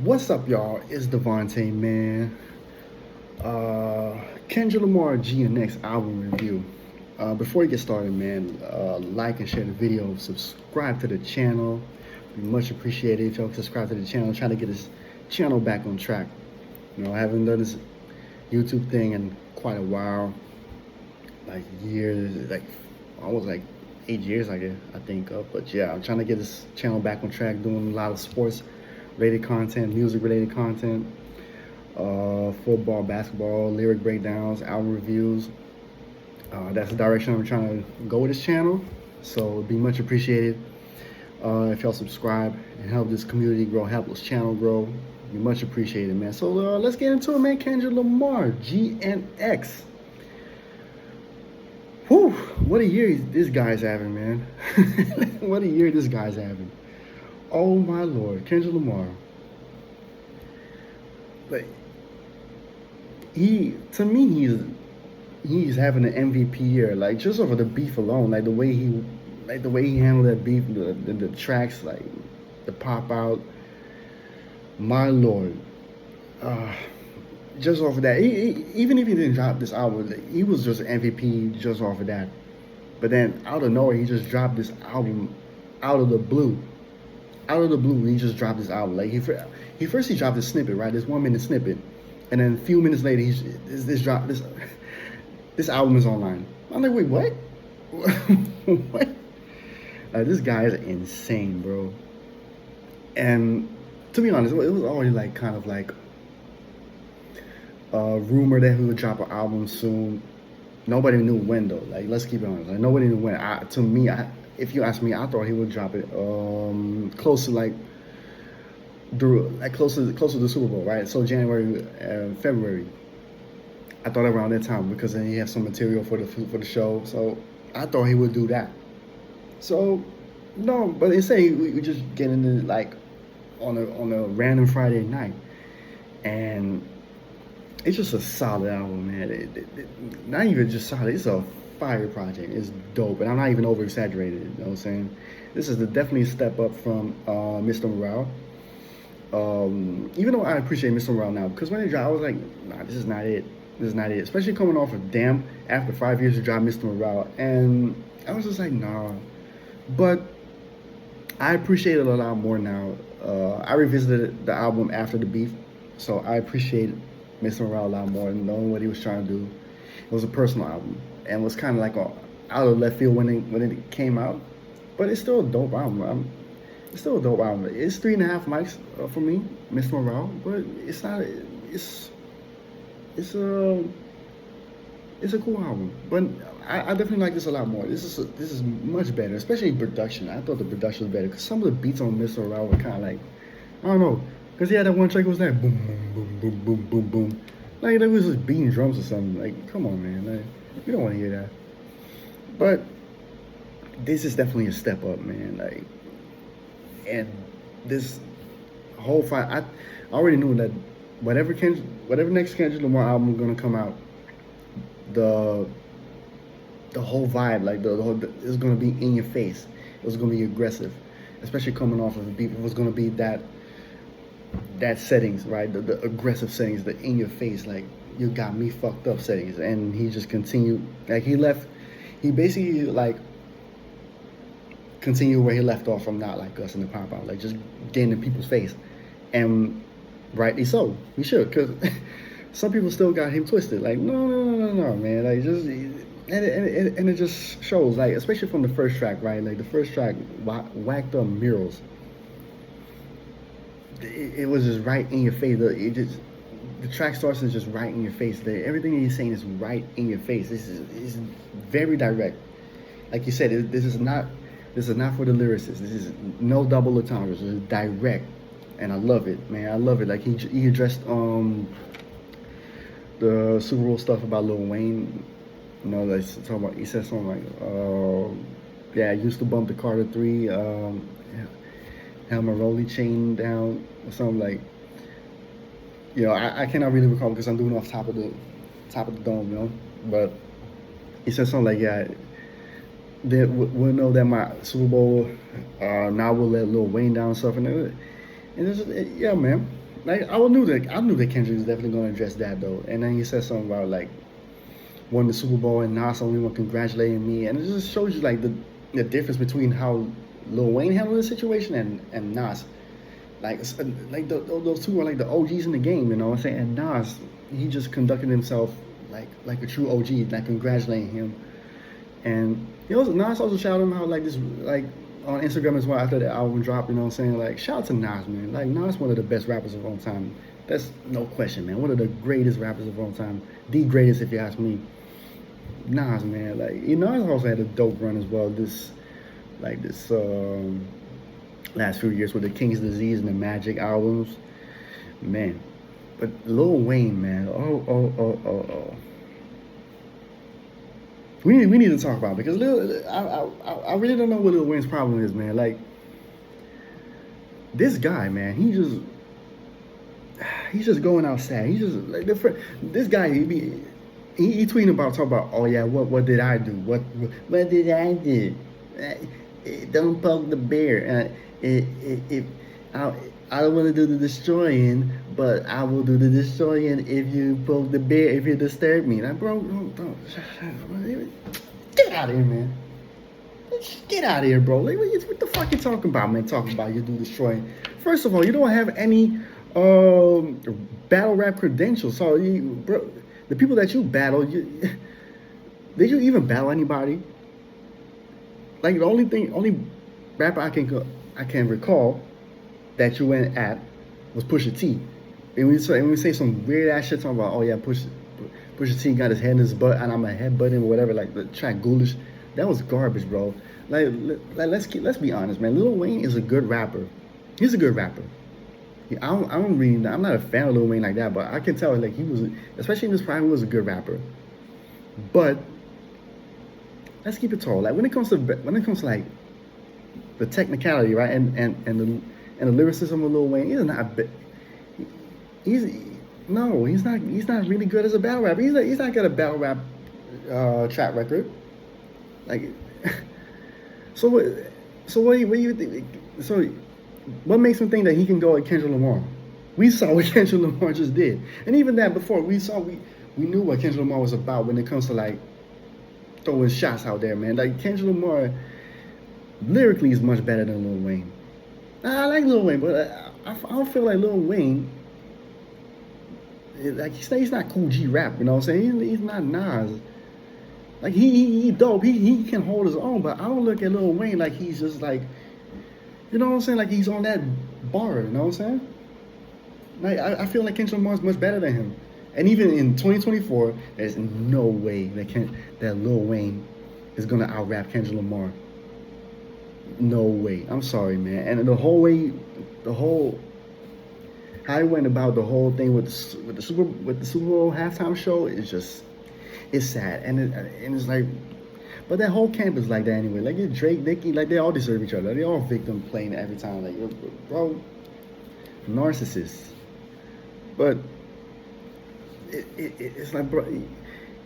What's up, y'all? It's Devontae, man. Kendrick Lamar GNX album review. Before we get started, man, like and share the video. Subscribe to the channel. Be much appreciated if y'all subscribe to the channel. Trying to get this channel back on track. I haven't done this YouTube thing in quite a while, like years, like almost like 8 years, I think. But yeah, I'm trying to get this channel back on track. Doing a lot of sports related content, music related content, football, basketball, lyric breakdowns, album reviews. That's the direction I'm trying to go with this channel. So it'd be much appreciated if y'all subscribe and help this community grow, help this channel grow. Be much appreciated, man. So let's get into it, man. Kendrick Lamar, GNX. Whew, what a year this guy's having, man. What a year this guy's having. Oh my Lord, Kendrick Lamar. Like to me, he's having an MVP year. Like just over the beef alone, like the way he handled that beef, the tracks, like the pop out. My Lord, just off of that, even if he didn't drop this album, he was just MVP just off of that. But then out of nowhere, he just dropped this album out of the blue. Out of the blue, he just dropped this album. Like he first dropped this snippet, right? This 1 minute snippet, and then a few minutes later, this album is online. I'm like, wait, what? What? This guy is insane, bro. And to be honest, it was already like kind of like a rumor that he would drop an album soon. Nobody knew when though. Like, let's keep it honest. Like, nobody knew when. If you ask me, I thought he would drop it close to close to the Super Bowl, right? So January, February. I thought around that time because then he has some material for the show. So I thought he would do that. So no, but instead we just get into like on a random Friday night, and it's just a solid album, man. Not even just solid. It's a fire project. It's dope, and I'm not even over exaggerated. You know what I'm saying? This is definitely a step up from Mr. Morale. Even though I appreciate Mr. Morale now, because when it dropped, I was like, nah, this is not it. This is not it. Especially coming off of Damn after 5 years to drop Mr. Morale, and I was just like, nah. But I appreciate it a lot more now. I revisited the album after the beef, so I appreciate Mr. Morale a lot more and knowing what he was trying to do. It was a personal album and was kind of like out of left field when it came out, but it's still a dope album. It's still a dope album. It's 3.5 mics for me, Mr. Morale, but it's not. It's a it's a cool album, but I definitely like this a lot more. This is much better, especially production. I thought the production was better because some of the beats on Mr. Morale were kind of like, I don't know, because he had that one track was like boom boom boom boom boom boom boom, like it was just beating drums or something. Like, come on, man, like, you don't want to hear that. But this is definitely a step up, man. Like, and this whole fight, I already knew that whatever next Kendrick Lamar album is gonna come out, the whole vibe, like it's gonna be in your face. It was gonna be aggressive, especially coming off of the beat. It was gonna be that settings, right? The aggressive settings, the in your face, like you got me fucked up settings. And he just continued, like he basically like continued where he left off from Not Like Us in the pop out, like just getting in people's face, and rightly so. He should, because some people still got him twisted. Like, no, man. Like, just and it just shows, like, especially from the first track, right? Like the first track, whacked up murals. It was just right in your face. The track starts is just right in your face. Everything he's saying is right in your face. This is very direct. Like you said, this is not for the lyricists. This is no double entendres. It's direct, and I love it, man. I love it. Like he addressed the Super Bowl stuff about Lil Wayne. You know, like talking about, he said something like, yeah, I used to bump the Carter 3, have my rollie chain down or something, like, you know, I cannot really recall because I'm doing off top of the dome, you know. But he said something like, yeah, we'll know that my Super Bowl now will let Lil Wayne down and stuff, and it's just, yeah, man. like I knew that Kendrick was definitely going to address that though. And then he said something about like won the Super Bowl and Nas only one congratulating me, and it just shows you like the difference between how Lil Wayne handled the situation and Nas. Like those two are like the OGs in the game, you know what I'm saying? And Nas, he just conducted himself like a true OG, like congratulating him. And Nas also shouted him out like this, like on Instagram as well after the album dropped. You know what I'm saying? Like shout out to Nas, man. Like Nas, one of the best rappers of all time. That's no question, man. One of the greatest rappers of all time, the greatest if you ask me. Nas, man. Like Nas also had a dope run as well. This last few years with the King's Disease and the Magic albums, man. But Lil Wayne, man. Oh. We need to talk about it because I really don't know what Lil Wayne's problem is, man. Like this guy, man, he's just going outside. He's just like this guy. He tweeting about talking about, oh yeah, what did I do? What did I do? Don't poke the bear. I don't want to do the destroying, but I will do the destroying if you poke the bear, if you disturb me. Like, bro, don't get out of here, man. Get out of here, bro. Like, what the fuck you talking about, man? Talking about you do destroying. First of all, you don't have any battle rap credentials. So, bro, the people that you battle, did you even battle anybody? Like the only rapper I can recall that you went at was Pusha T. And we say some weird ass shit talking about, oh yeah, Pusha T got his head in his butt and I'm a headbutt him or whatever, like the track Ghoulish. That was garbage, bro. Like let's be honest, man. Lil Wayne is a good rapper. He's a good rapper. I'm not a fan of Lil Wayne like that, but I can tell like he was, especially in his prime, he was a good rapper. But let's keep it tall. Like when it comes to like the technicality, right, and the lyricism of Lil Wayne, he's not really good as a battle rapper. He's not got a battle rap track record. Like, so what do you think? So what makes him think that he can go at Kendrick Lamar? We saw what Kendrick Lamar just did, and even that before we knew what Kendrick Lamar was about when it comes to like throwing shots out there, man. Like Kendrick Lamar lyrically is much better than Lil Wayne. I like Lil Wayne, but I don't feel like Lil Wayne. Like he's not Cool G rap, you know what I'm saying? He's not Nas. Like he dope. He can hold his own, but I don't look at Lil Wayne like he's just like, you know what I'm saying? Like he's on that bar, you know what I'm saying? Like I feel like Kendrick Lamar's much better than him. And even in 2024, there's no way that Lil Wayne is gonna out-rap Kendrick Lamar. No way. I'm sorry, man. And the whole how he went about the whole thing with the Super Bowl halftime show is just, it's sad. And it's like, but that whole camp is like that anyway. Like Drake, Nicki, like they all deserve each other. They all victim playing every time. Like, bro, narcissists. But it's like, bro,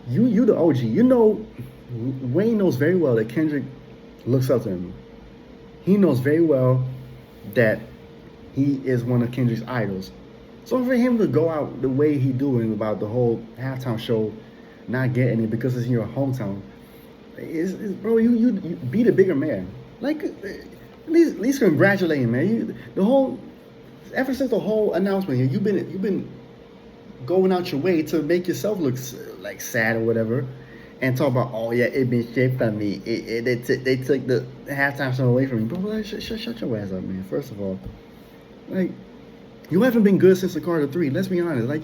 you the OG. You know, Wayne knows very well that Kendrick looks up to him. He knows very well that he is one of Kendrick's idols. So for him to go out the way he doing about the whole halftime show, not getting it because it's in your hometown, bro, you be the bigger man. Like at least congratulate him, man. Ever since the whole announcement here, you've been going out your way to make yourself look like sad or whatever, and talk about, oh yeah, it been shaped on me. They took the halftime show away from me, bro. Like, shut your ass up, man. First of all, like you haven't been good since the Carter 3. Let's be honest. Like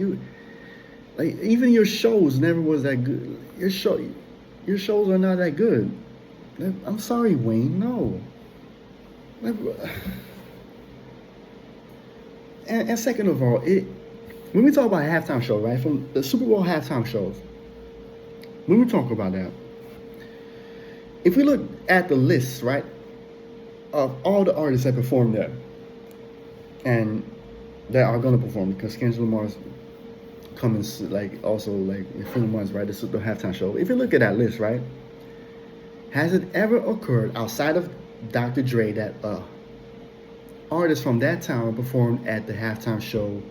even your shows never was that good. Your shows are not that good. I'm sorry, Wayne. No. And second of all, when we talk about halftime show, right, from the Super Bowl halftime shows, when we talk about that, if we look at the list, right, of all the artists that performed there, and that are gonna perform, because Kendrick Lamar's coming like also like in a few months, right? This is the halftime show. If you look at that list, right, has it ever occurred outside of Dr. Dre that artists from that town performed at the halftime show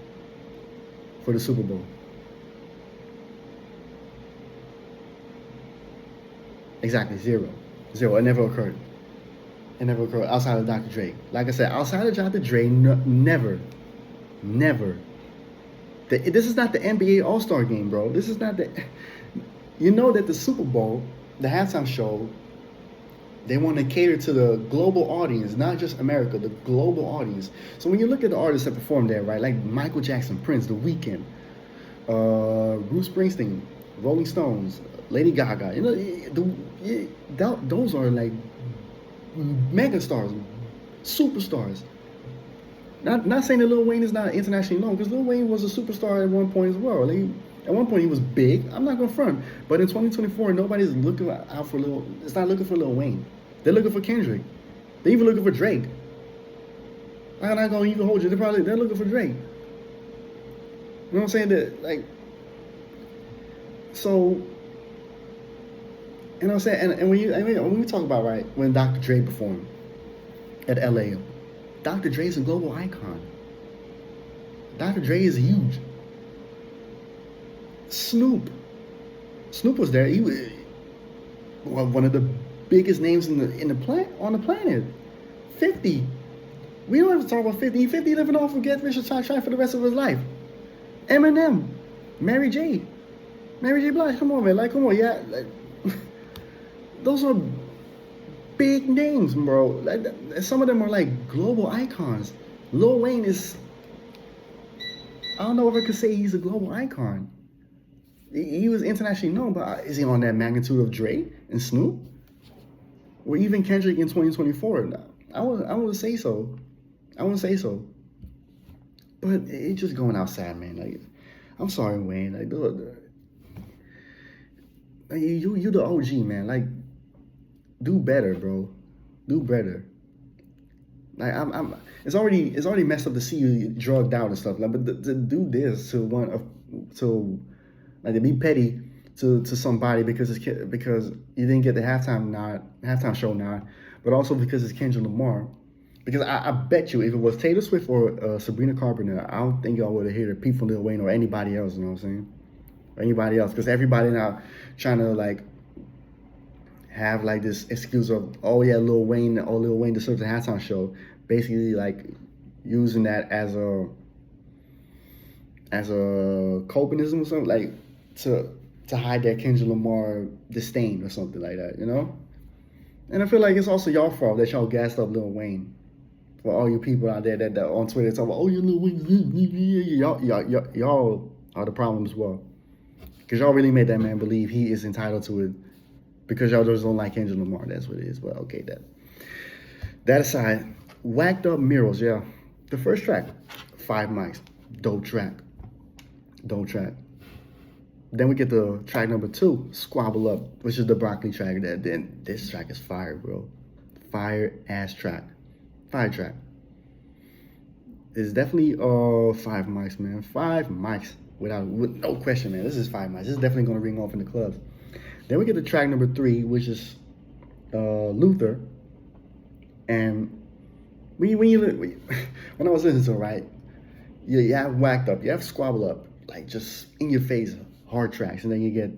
for the Super Bowl. Exactly, zero. Zero. It never occurred. It never occurred outside of Dr. Dre. Like I said, outside of Dr. Dre, never, never. This is not the NBA All Star game, bro. This is not the. You know that the Super Bowl, the halftime show, they want to cater to the global audience, not just America, the global audience. So when you look at the artists that perform there, right, like Michael Jackson, Prince, The Weeknd, Bruce Springsteen, Rolling Stones, Lady Gaga, those are like mega stars, superstars. Not saying that Lil Wayne is not internationally known, because Lil Wayne was a superstar at one point as well. At one point he was big. I'm not gonna front, but in 2024 nobody's looking out for Lil. It's not looking for Lil Wayne. They're looking for Kendrick. They're even looking for Drake. I'm not gonna even hold you. They're looking for Drake. You know what I'm saying? That like. So. You know what I'm saying? And when we talk about, right, when Dr. Dre performed at LA, Dr. Dre is a global icon. Dr. Dre is huge. Snoop was there. He was one of the biggest names on the planet. 50. We don't have to talk about 50. 50 living off of Get Rich or Die Trying for the rest of his life. Eminem, Mary J. Blige. Come on, man. Like, come on, yeah. Like, those are big names, bro. Like, some of them are like global icons. Lil Wayne is. I don't know if I could say he's a global icon. He was internationally known, but is he on that magnitude of Dre and Snoop? Or even Kendrick in 2024? I wouldn't say so. I wouldn't say so. But it's just going outside, man. Like, I'm sorry, Wayne. Like, you the OG, man. Like, do better, bro. Do better. Like, it's already messed up to see you drugged out and stuff. Like, but to do this to like to be petty to somebody because you didn't get the halftime show nod, but also because it's Kendrick Lamar. Because I bet you if it was Taylor Swift or Sabrina Carpenter, I don't think y'all would have heard a peep from Lil Wayne or anybody else. You know what I'm saying? Or anybody else, because everybody now trying to like have like this excuse of, oh yeah, Lil Wayne deserves a halftime show, basically like using that as a copeism or something, like to hide that Kendrick Lamar disdain or something like that, you know? And I feel like it's also y'all fault that y'all gassed up Lil Wayne. For all you people out there that on Twitter talk about, oh, you Lil Wayne, y'all are the problem as well. Because y'all really made that man believe he is entitled to it because y'all just don't like Kendrick Lamar. That's what it is. Well, okay, that aside, Whacked Up Murals, yeah. The first track, 5 mics, dope track. Then we get the track number 2, Squabble Up, which is the Broccoli track. Then this track is fire, bro. Fire ass track. Fire track. It's definitely 5 mics, man. 5 mics with no question, man. This is 5 mics. This is definitely gonna ring off in the clubs. Then we get to track number 3, which is Luther. And when I was listening to it, right, you have Whacked Up, you have Squabble Up, like just in your face, hard tracks, and then you get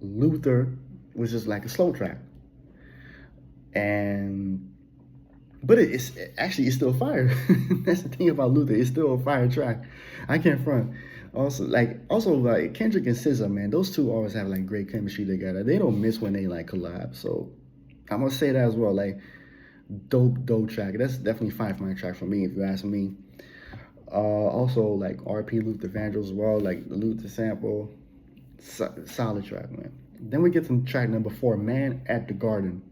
Luther, which is like a slow track. But it's still fire. That's the thing about Luther. It's still a fire track. I can't front. Also like Kendrick and SZA, man, those two always have like great chemistry together. They don't miss when they like collab. So I'm gonna say that as well. Like dope track. That's definitely 5 mic track for me, if you ask me. Also like RP Luther Vandross as well, like the Luther sample. Solid track, man. Then we get to track number 4, Man at the Garden.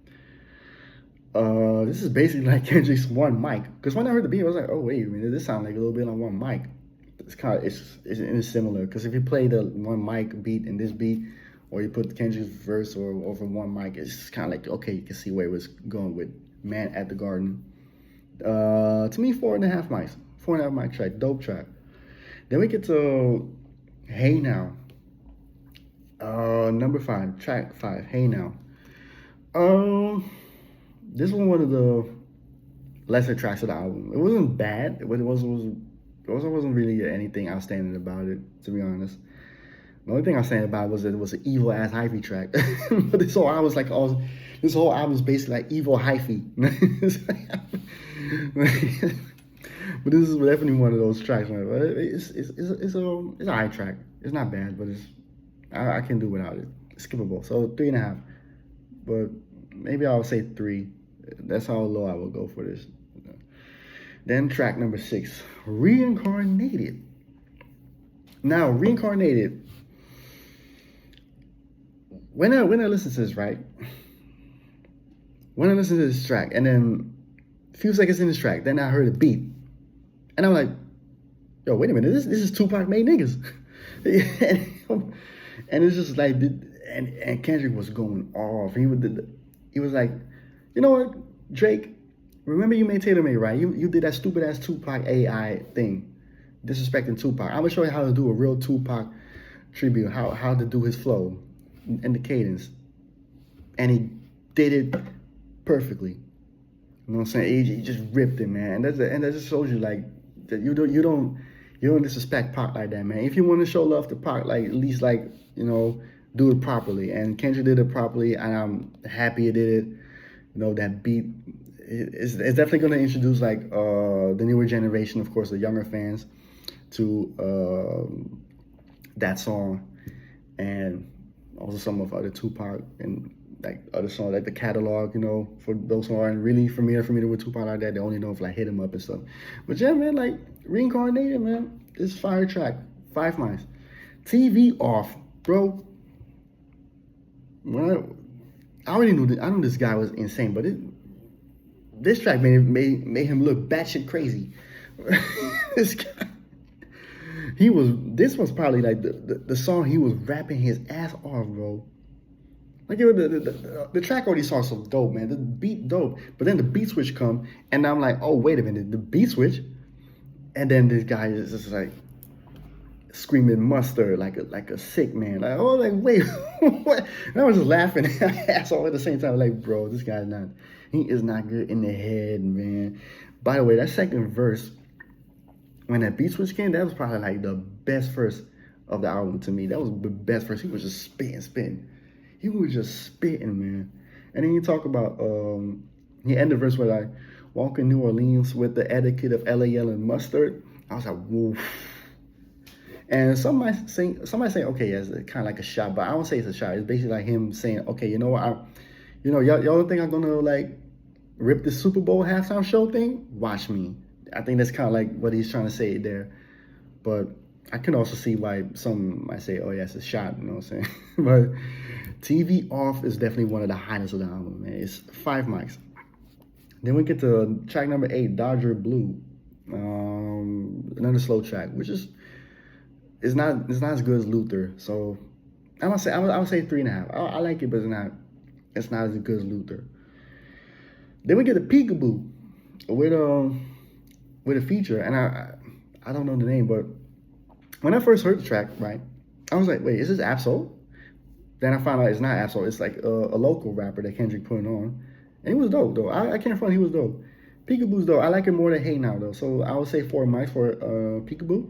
This is basically like Kendrick's one mic. Because when I heard the beat, I was like, oh wait a minute, this sounds like a little bit on one mic. It's similar. Because if you play the one mic beat in this beat, or you put Kendrick's verse or over one mic, it's kind of like, okay, you can see where it was going with Man at the Garden. To me, 4.5 mics. 4.5 mic track, dope track. Then we get to Hey Now. Number 5, track 5, Hey Now. This was one of the lesser tracks of the album. It wasn't bad, but it was There wasn't really anything outstanding about it, to be honest. The only thing I was saying about it was that it was an evil ass hyphy track. But this whole album was like all this whole album is basically like evil hyphy. But this is definitely one of those tracks. Man. It's a high track. It's not bad, but I can do without it. It's skippable. So 3.5. But maybe I'll say 3. That's how low I will go for this. Then track number 6, Reincarnated. Now, Reincarnated. When I listen to this, right? When I listen to this track, and then a few seconds in this track, then I heard a beat, and I'm like, "Yo, wait a minute! This is Tupac made niggas," and it's just like, and Kendrick was going off. He was like, "You know what, Drake? Remember you made Taylor Made, right? You did that stupid ass Tupac AI thing, disrespecting Tupac. I'm gonna show you how to do a real Tupac tribute, how to do his flow and the cadence, and he did it perfectly. You know what I'm saying? He just ripped it, man. And that just shows you like that you don't disrespect Pac like that, man. If you want to show love to Pac, like at least like do it properly. And Kendrick did it properly, and I'm happy he did it. That beat it's definitely going to introduce like the newer generation, of course, the younger fans, to that song, and also some of other Tupac and like other songs, like the catalog, for those who aren't really familiar with Tupac like that, they only know of like Hit 'Em Up and stuff. But yeah, man, like Reincarnated, man, this fire track, 5 mics. TV Off, bro. When I already knew I knew this guy was insane, but this track made him look batshit crazy. This guy, this was probably like the song he was rapping his ass off, bro. Like the track already sounds so dope, man. The beat dope, but then the beat switch come, and I'm like, oh wait a minute, the beat switch, and then this guy is just like screaming mustard like a sick man. Like, oh, like wait, what? And I was just laughing ass off at the same time. Like, bro, this guy's he is not good in the head, man. By the way, that second verse, when that beat switch came, that was probably like the best verse of the album to me. That was the best verse. He was just spitting. He was just spitting, man. And then you talk about, he ended the verse with like, walk in New Orleans with the etiquette of LA yelling mustard. I was like, woof. And somebody saying, okay, yeah, it's kind of like a shot, but I don't say it's a shot. It's basically like him saying, okay, you know what, y'all don't think I'm gonna like rip the Super Bowl halftime show thing? Watch me. I think that's kind of like what he's trying to say there. But I can also see why some might say, oh yeah, it's a shot, you know what I'm saying? But TV Off is definitely one of the highlights of the album, man. It's 5 mics. Then we get to track number 8, Dodger Blue. Another slow track, which is it's not as good as Luther. So I would say 3.5. I like it, but it's not as good as Luther. Then we get a Peekaboo with a feature, and I don't know the name, but when I first heard the track, right, I was like, wait, is this Absol? Then I found out it's not Absol. It's like a local rapper that Kendrick put on, and he was dope though. I can't front, he was dope. Peekaboo's dope. I like it more than Hey Now though. So I would say 4 mics for Peekaboo.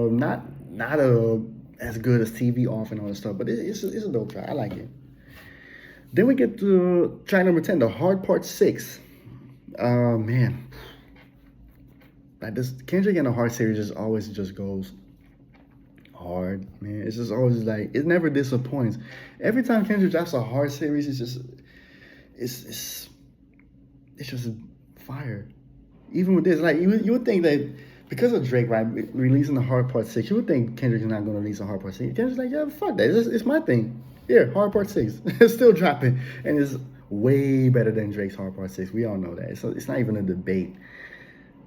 Not as good as TV Off and all that stuff, but it's a dope track. I like it. Then we get to track number 10, The Hard Part 6. Man, like this Kendrick and the Hard series just goes hard, man. It's just always like, it never disappoints. Every time Kendrick drops a Hard series, it's just fire. Even with this, like you would think that because of Drake, right, releasing the Hard Part 6, you would think Kendrick is not going to release a Hard Part 6. Kendrick's like, yeah, fuck that. It's my thing. Here, Hard Part 6. It's still dropping. And it's way better than Drake's Hard Part 6. We all know that. So it's not even a debate.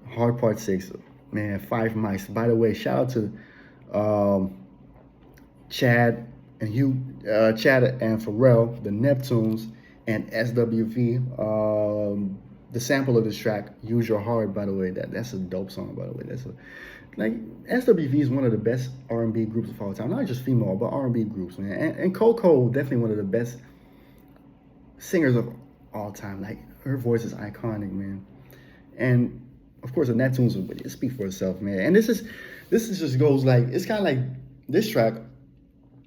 Hard Part 6, man, 5 mics. By the way, shout out to Chad and Pharrell, the Neptunes, and SWV. The sample of this track, Use Your Heart, by the way, that's a dope song, by the way. SWV is one of the best R&B groups of all time. Not just female, but R&B groups, man. And Coco, definitely one of the best singers of all time. Like, her voice is iconic, man. And of course, the Neptunes will speak for itself, man. And this is just goes like it's kind of like this track,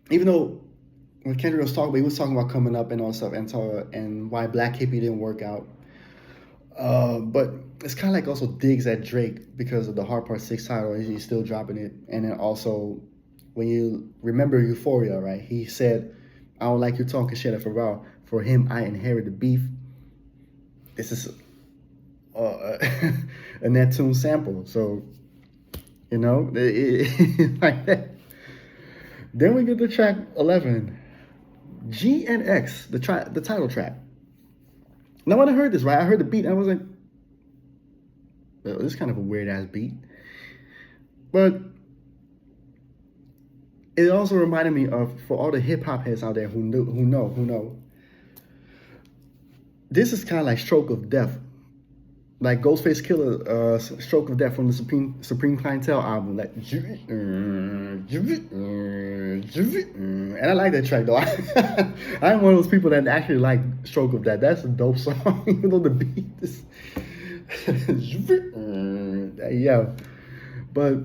even though when Kendrick was talking, he was talking about coming up and all stuff, and why Black Hippie didn't work out. But it's kind of like also digs at Drake because of the Hard Part 6 title. He's still dropping it. And then also, when you remember Euphoria, right? He said, I don't like you talking shit for a while. For him, I inherit the beef. This is a Neptune sample. So, like that. Then we get to track 11, GNX, the title track. Now, when I heard this, right, I heard the beat, and I was like, well, this is kind of a weird-ass beat. But it also reminded me of, for all the hip-hop heads out there who know, this is kind of like Stroke of Death. Like Ghostface Killer, Stroke of Death from the Supreme Clientele album. Like, and I like that track, though. I'm one of those people that actually like Stroke of Death. That's a dope song, even though the beat is... yeah. But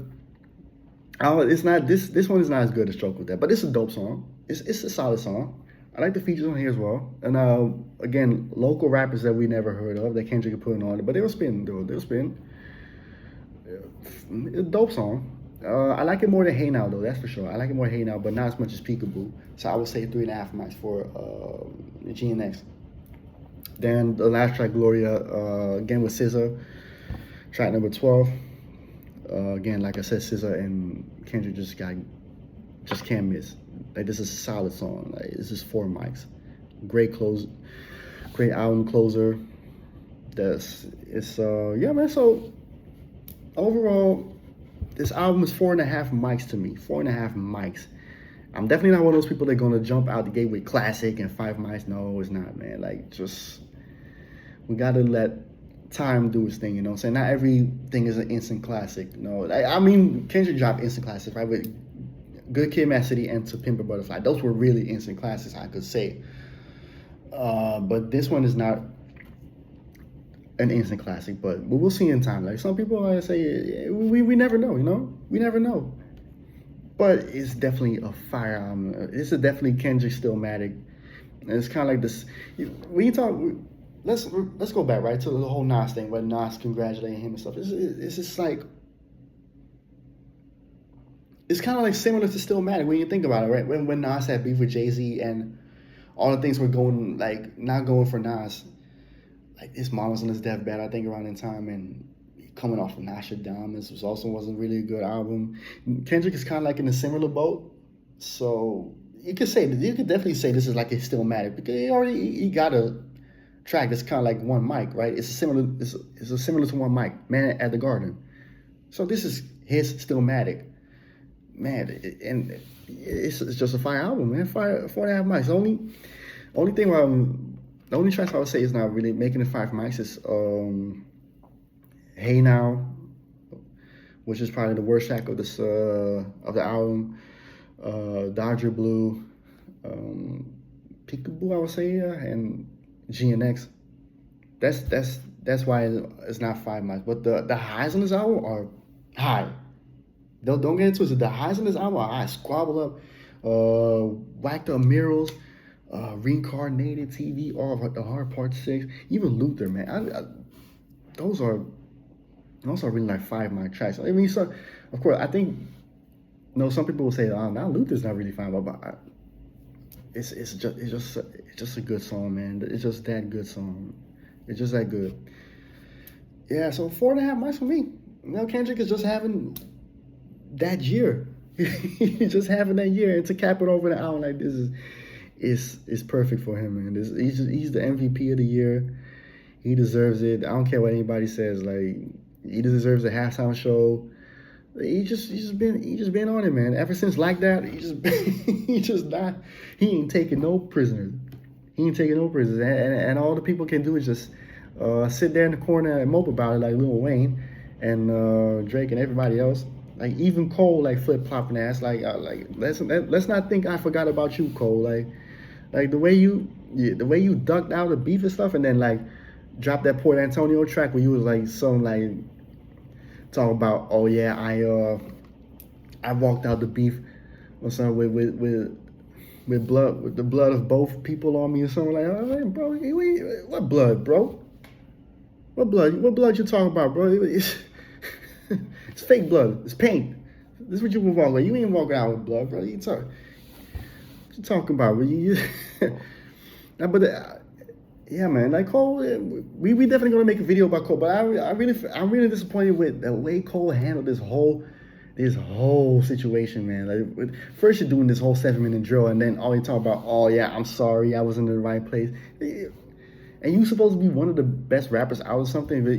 it's not this one is not as good as Stroke of Death, but it's a dope song. It's a solid song. I like the features on here as well. And again, local rappers that we never heard of that Kendrick putting on it, but they were spinning, though. They were spinning. It's a dope song. I like it more than Hey Now, though. That's for sure. I like it more than Hey Now, but not as much as Peekaboo. So I would say 3.5 mics for GNX. Then the last track, Gloria, again with SZA, track number 12. Again, like I said, SZA and Kendrick just can't miss. Like, this is a solid song. Like, this is 4 mics. Great album closer. Yeah, man. So overall, this album is 4.5 mics to me. 4.5 mics. I'm definitely not one of those people that are gonna jump out the gate with classic and 5 mics. No, it's not, man. Like, just we gotta let time do its thing, you know what I'm saying? Not everything is an instant classic, you know. I mean, Kendrick dropped instant classics, right? With Good Kid, Mad City, and To Pimp a Butterfly. Those were really instant classics, I could say. But this one is not an instant classic, but we'll see in time. Like, some people say, we never know, you know? We never know. But it's definitely a fire album. This is definitely Kendrick Stillmatic. And it's kind of like this. When you talk, let's go back, right, to the whole Nas thing, where Nas congratulating him and stuff. It's just like, it's kind of like similar to Stillmatic when you think about it, right? When Nas had beef with Jay-Z and all the things were going, like, not going for Nas. Like, his mom was on his deathbed, I think, around that time, and coming off of Nostradamus, which also wasn't really a good album. Kendrick is kind of like in a similar boat. So you could definitely say this is like a Stillmatic, because he got a track that's kind of like one mic, right? It's similar to one mic, Man at the Garden. So this is his Stillmatic. Man, and it's just a fire album, man. 4.5 mics. The only tracks I would say is not really making it 5 mics is Hey Now, which is probably the worst track of this of the album. Dodger Blue, Peekaboo, I would say, yeah, and GNX. That's why it's not 5 mics. But the highs on this album are high. Don't get into it. The highs on this album are high. Squabble Up, Whacked Up Murals, Reincarnated TV, all of the Hard Part 6, even Luther, man. Those are really like 5 mic tracks. I mean, so of course, I think, some people will say, "Oh, now Luther's not really 5 mic," but it's just a good song, man. It's just that good song. It's just that good. Yeah, so 4.5 mics for me. Kendrick is just having that year. He's just having that year, and to cap it over the album like this is perfect for him, man. He's the MVP of the year. He deserves it. I don't care what anybody says. Like, he deserves a halftime show. He just been on it, man. Ever since Like That, he ain't taking no prisoners. And all the people can do is just sit there in the corner and mope about it, like Lil Wayne and Drake and everybody else. Like, even Cole, like, flip-flopping ass. Like let's not think I forgot about you, Cole. Like the way you ducked out of beef and stuff, and then like dropped that Port Antonio track where you was like some like talk about, oh yeah, I walked out the beef or something with blood, with the blood of both people on me or something like, oh man, bro, what blood, bro? What blood? What blood you talking about, bro? It's fake blood. It's paint. This is what you were walking with. You ain't walking out with blood, bro. What you talking about? Bro? But yeah, man. Like Cole, we definitely gonna make a video about Cole. But I'm really disappointed with the way Cole handled this whole situation, man. Like first you're doing this whole 7-minute drill, and then all you talk about, oh yeah, I'm sorry, I was in the right place. And you supposed to be one of the best rappers out or something, but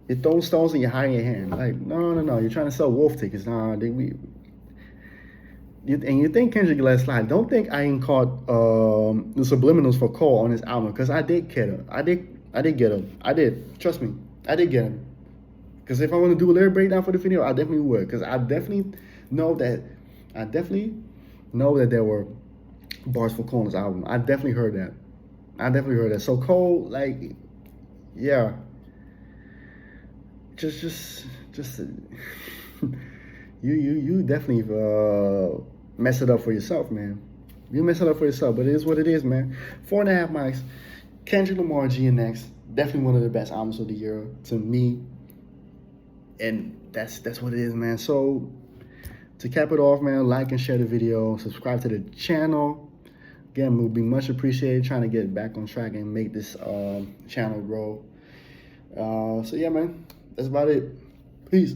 you're throwing stones and you're hiding your hand. Like, no. You're trying to sell wolf tickets. And you think Kendrick let it slide. Don't think I ain't caught the subliminals for Cole on this album, because I did get him. I did get him. I did. Trust me. I did get him. Because if I want to do a lyric breakdown for the video, I definitely would. Because I definitely know that there were bars for Cole on this album. I definitely heard that. So Cole, like, yeah, just you definitely mess it up for yourself, man. You mess it up for yourself, but it is what it is, man. 4.5 mics, Kendrick Lamar, GNX, definitely one of the best albums of the year to me, and that's what it is, man. So to cap it off, man, like and share the video, subscribe to the channel. Again, it would be much appreciated, trying to get back on track and make this channel grow. So yeah, man, that's about it. Peace.